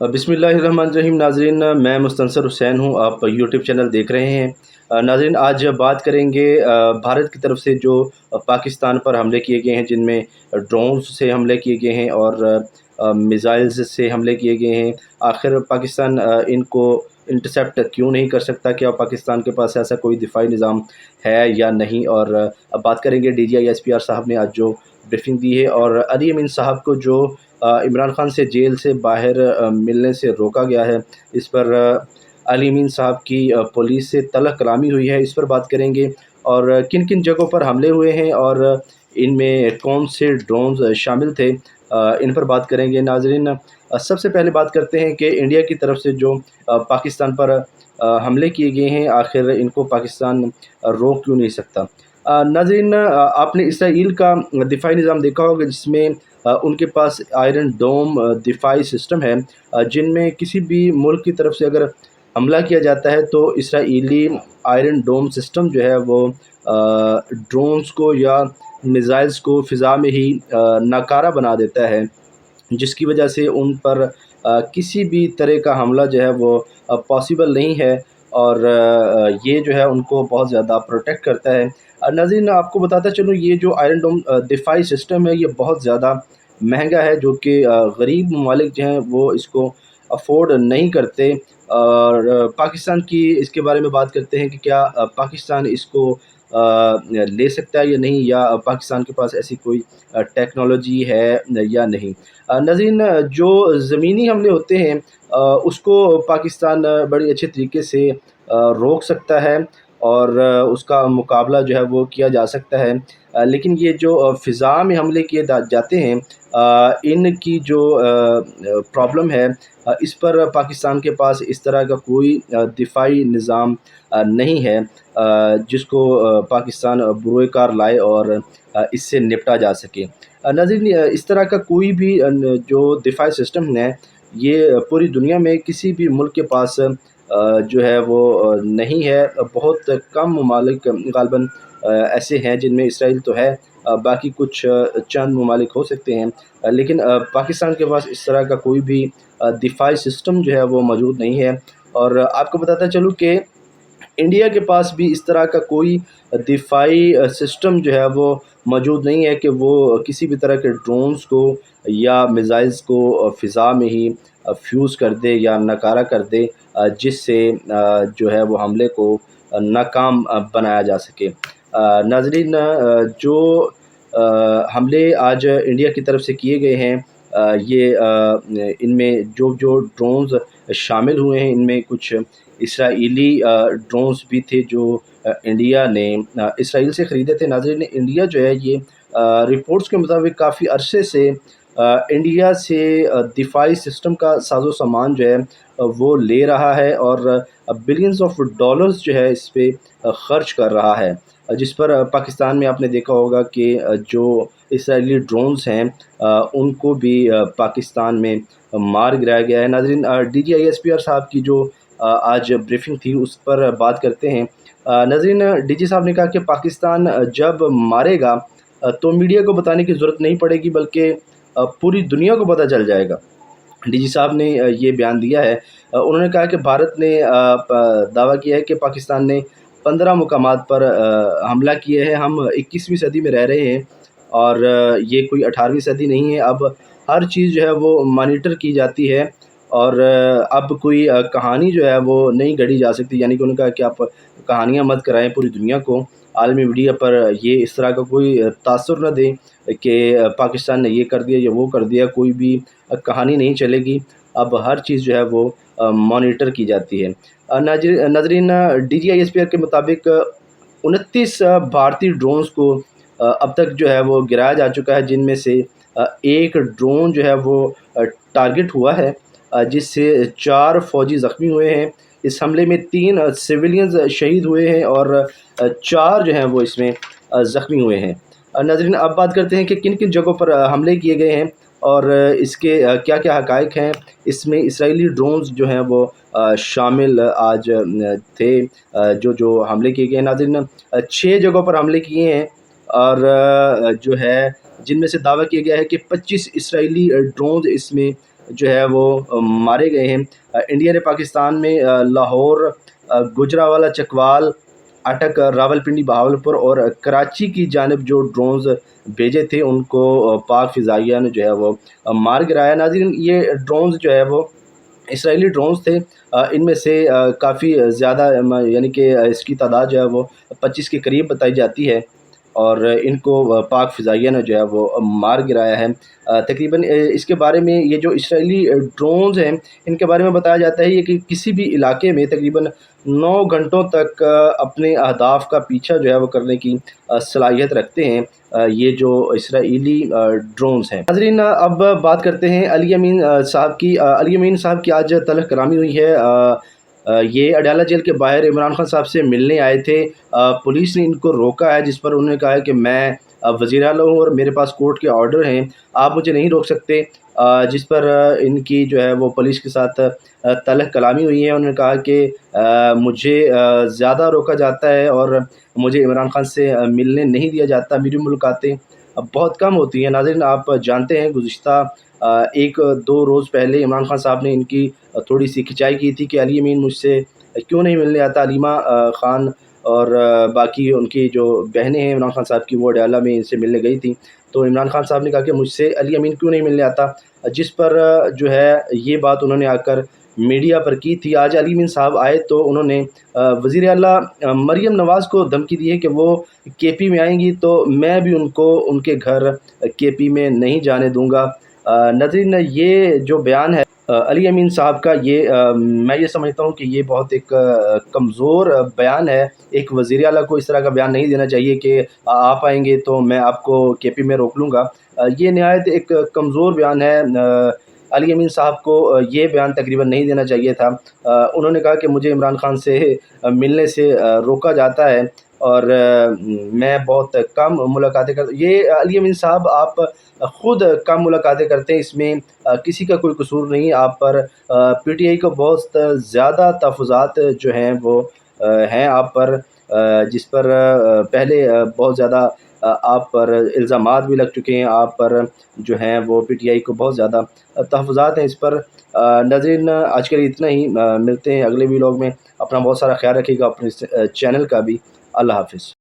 बिस्मिल्लाहिर्रहमानिर्रहीम। नाज़रीन, मैं मुस्तनसर हुसैन हूँ। आप यूट्यूब चैनल देख रहे हैं। नाज़रीन, आज बात करेंगे भारत की तरफ से जो पाकिस्तान पर हमले किए गए हैं, जिनमें ड्रोन्स से हमले किए गए हैं और मिज़ाइल्स से हमले किए गए हैं। आखिर पाकिस्तान इनको इंटरसेप्ट क्यों नहीं कर सकता? क्या पाकिस्तान के पास ऐसा कोई दिफाई निज़ाम है या नहीं? और अब बात करेंगे DGI SPR साहब ने आज जो ब्रीफिंग दी है, और अली अमीन साहब को जो इमरान खान से जेल से बाहर मिलने से रोका गया है, इस पर अली अमीन साहब की पुलिस से तलब कलामी हुई है, इस पर बात करेंगे। और किन किन जगहों पर हमले हुए हैं और इनमें कौन से ड्रोन्स शामिल थे, इन पर बात करेंगे। नाज़रीन, सबसे पहले बात करते हैं कि इंडिया की तरफ से जो पाकिस्तान पर हमले किए गए हैं, आखिर इनको पाकिस्तान रोक क्यों नहीं सकता? नाज़रीन, आपने इसराइल का दिफाई निज़ाम देखा होगा, जिसमें उनके पास आयरन डोम दिफाई सिस्टम है, जिनमें किसी भी मुल्क की तरफ से अगर हमला किया जाता है तो इसराइली आयरन डोम सिस्टम जो है वो ड्रोन्स को या मिज़ाइल्स को फ़िज़ा में ही नाकारा बना देता है, जिसकी वजह से उन पर किसी भी तरह का हमला जो है वो पॉसिबल नहीं है। और ये जो है उनको बहुत ज़्यादा प्रोटेक्ट करता है। नाज़रीन, आपको बताता चलूँ, ये जो आयरन डोम दिफाई सिस्टम है, ये बहुत ज़्यादा महंगा है, जो कि गरीब ममालिक जो हैं वो इसको अफोर्ड नहीं करते। और पाकिस्तान की इसके बारे में बात करते हैं कि क्या पाकिस्तान इसको ले सकता है या नहीं, या पाकिस्तान के पास ऐसी कोई टेक्नोलॉजी है या नहीं। नाज़रीन, जो ज़मीनी हमले होते हैं उसको पाकिस्तान बड़ी अच्छे तरीके से रोक सकता है, और उसका मुकाबला जो है वो किया जा सकता है। लेकिन ये जो फ़िज़ा में हमले किए जाते हैं, इनकी जो प्रॉब्लम है, इस पर पाकिस्तान के पास इस तरह का कोई दिफाई निज़ाम नहीं है जिसको पाकिस्तान बुरोए कार लाए और इससे निपटा जा सके। नाज़रीन, इस तरह का कोई भी जो दिफाई सिस्टम है, ये पूरी दुनिया में किसी भी मुल्क के पास जो है वो नहीं है। बहुत कम ममालिक ग़ालिबन ऐसे हैं जिनमें इसराइल तो है, बाकी कुछ चंद ममालिक हो सकते हैं, लेकिन पाकिस्तान के पास इस तरह का कोई भी दिफाई सिस्टम जो है वो मौजूद नहीं है। और आपको बताता चलूँ कि इंडिया के पास भी इस तरह का कोई दिफाई सिस्टम जो है वो मौजूद नहीं है कि वो किसी भी तरह के ड्रोन्स को या मिज़ाइल्स को फ़िज़ा में ही फ्यूज़ कर दे या नकारा कर दे, जिससे जो है वो हमले को नाकाम बनाया जा सके। नाज़रीन, जो हमले आज इंडिया की तरफ से किए गए हैं, ये इनमें जो जो ड्रोन्स शामिल हुए हैं, इनमें कुछ इसराइली ड्रोन्स भी थे जो इंडिया ने इसराइल से ख़रीदे थे। नाज़रीन, इंडिया जो है ये रिपोर्ट्स के मुताबिक काफ़ी अरसे से इंडिया से दिफाई सिस्टम का साजो सामान जो है वो ले रहा है, और बिलियंस ऑफ डॉलर्स जो है इस पे ख़र्च कर रहा है, जिस पर पाकिस्तान में आपने देखा होगा कि जो इसराइली ड्रोन्स हैं उनको भी पाकिस्तान में मार गिराया गया है। नाज़रीन, DGI SPR साहब की जो आज ब्रीफिंग थी, उस पर बात करते हैं। नाज़रीन, DG साहब ने कहा कि पाकिस्तान जब मारेगा तो मीडिया को बताने की ज़रूरत नहीं पड़ेगी, बल्कि पूरी दुनिया को पता चल जाएगा। DG साहब ने ये बयान दिया है। उन्होंने कहा कि भारत ने दावा किया है कि पाकिस्तान ने 15 मुकामात पर हमला किया है। हम 21वीं सदी में रह रहे हैं, और ये कोई 18वीं सदी नहीं है। अब हर चीज़ जो है वो मॉनिटर की जाती है, और अब कोई कहानी जो है वो नहीं गढ़ी जा सकती। यानी कि उन्होंने कहा कि आप कहानियाँ मत कराएँ पूरी दुनिया को, आलमी मीडिया पर ये इस तरह का कोई तासुर न दें कि पाकिस्तान ने ये कर दिया या वो कर दिया। कोई भी कहानी नहीं चलेगी। अब हर चीज़ जो है वो मॉनिटर की जाती है। नाज़रीन, DGI SPR के मुताबिक 29 भारतीय ड्रोन्स को अब तक जो है वो गिराया जा चुका है, जिनमें से एक ड्रोन जो है वो टारगेट हुआ है, जिससे 4 फ़ौजी ज़ख्मी हुए हैं। इस हमले में 3 सिविलियंस शहीद हुए हैं, और 4 जो हैं वो इसमें ज़ख्मी हुए हैं। नाज़रीन, अब बात करते हैं कि किन किन जगहों पर हमले किए गए हैं और इसके क्या क्या हक़ाइक़ हैं। इसमें इसराइली ड्रोन्स जो हैं वो शामिल आज थे, जो जो हमले किए गए हैं। नाज़रीन, 6 जगहों पर हमले किए हैं, और जो है जिनमें से दावा किया गया है कि 25 इसराइली ड्रोन्स इसमें جو ہے وہ مارے گئے ہیں۔ انڈیا نے پاکستان میں لاہور، گجرانوالہ، چکوال، اٹک، راولپنڈی، بہاولپور اور کراچی کی جانب جو ڈرونز بھیجے تھے ان کو پاک فضائیہ نے جو ہے وہ مار گرایا۔ ناظرین، یہ ڈرونز جو ہے وہ اسرائیلی ڈرونز تھے۔ ان میں سے کافی زیادہ یعنی کہ اس کی تعداد جو ہے وہ 25 کے قریب بتائی جاتی ہے، اور ان کو پاک فضائیہ نے جو ہے وہ مار گرایا ہے۔ تقریباً اس کے بارے میں یہ جو اسرائیلی ڈرونز ہیں ان کے بارے میں بتایا جاتا ہے یہ کہ کسی بھی علاقے میں تقریباً 9 گھنٹوں تک اپنے اہداف کا پیچھا جو ہے وہ کرنے کی صلاحیت رکھتے ہیں یہ جو اسرائیلی ڈرونز ہیں۔ ناظرین، اب بات کرتے ہیں علی امین صاحب کی۔ علی امین صاحب کی آج تلخ کلامی ہوئی ہے۔ یہ اڈیالہ جیل کے باہر عمران خان صاحب سے ملنے آئے تھے۔ پولیس نے ان کو روکا ہے، جس پر انہوں نے کہا ہے کہ میں وزیر اعلیٰ ہوں اور میرے پاس کورٹ کے آرڈر ہیں، آپ مجھے نہیں روک سکتے، جس پر ان کی جو ہے وہ پولیس کے ساتھ تلخ کلامی ہوئی ہے۔ انہوں نے کہا کہ مجھے زیادہ روکا جاتا ہے اور مجھے عمران خان سے ملنے نہیں دیا جاتا، میری ملاقاتیں بہت کم ہوتی ہیں۔ ناظرین، آپ جانتے ہیں گزشتہ 1-2 روز پہلے عمران خان صاحب نے ان کی تھوڑی سی کھچائی کی تھی کہ علی امین مجھ سے کیوں نہیں ملنے آتا۔ علیمہ خان اور باقی ان کی جو بہنیں ہیں عمران خان صاحب کی، وہ اڈیالہ میں ان سے ملنے گئی تھیں، تو عمران خان صاحب نے کہا کہ مجھ سے علی امین کیوں نہیں ملنے آتا، جس پر جو ہے یہ بات انہوں نے آ کر میڈیا پر کی تھی۔ آج علی امین صاحب آئے تو انہوں نے وزیر اعلیٰ مریم نواز کو دھمکی دی ہے کہ وہ کے پی میں آئیں گی تو میں بھی ان کو ان کے گھر کے پی میں نہیں جانے دوں گا۔ ناظرین، یہ جو بیان ہے علی امین صاحب کا، یہ میں یہ سمجھتا ہوں کہ یہ بہت ایک کمزور بیان ہے۔ ایک وزیر اعلیٰ کو اس طرح کا بیان نہیں دینا چاہیے کہ آپ آئیں گے تو میں آپ کو کے پی میں روک لوں گا۔ یہ نہایت ایک کمزور بیان ہے۔ علی امین صاحب کو یہ بیان تقریباً نہیں دینا چاہیے تھا۔ انہوں نے کہا کہ مجھے عمران خان سے ملنے سے روکا جاتا ہے اور میں بہت کم ملاقاتیں کرتا ہوں۔ یہ علی امین صاحب آپ خود کم ملاقاتیں کرتے ہیں، اس میں کسی کا کوئی قصور نہیں۔ آپ پر پی ٹی آئی کو بہت زیادہ تحفظات جو ہیں وہ ہیں آپ پر، جس پر پہلے بہت زیادہ آپ پر الزامات بھی لگ چکے ہیں، آپ پر جو ہیں وہ پی ٹی آئی کو بہت زیادہ تحفظات ہیں اس پر۔ ناظرین، آج کے لیے اتنا ہی، ملتے ہیں اگلے ویلاگ میں۔ اپنا بہت سارا خیال رکھیے گا، اپنے چینل کا بھی۔ اللہ حافظ۔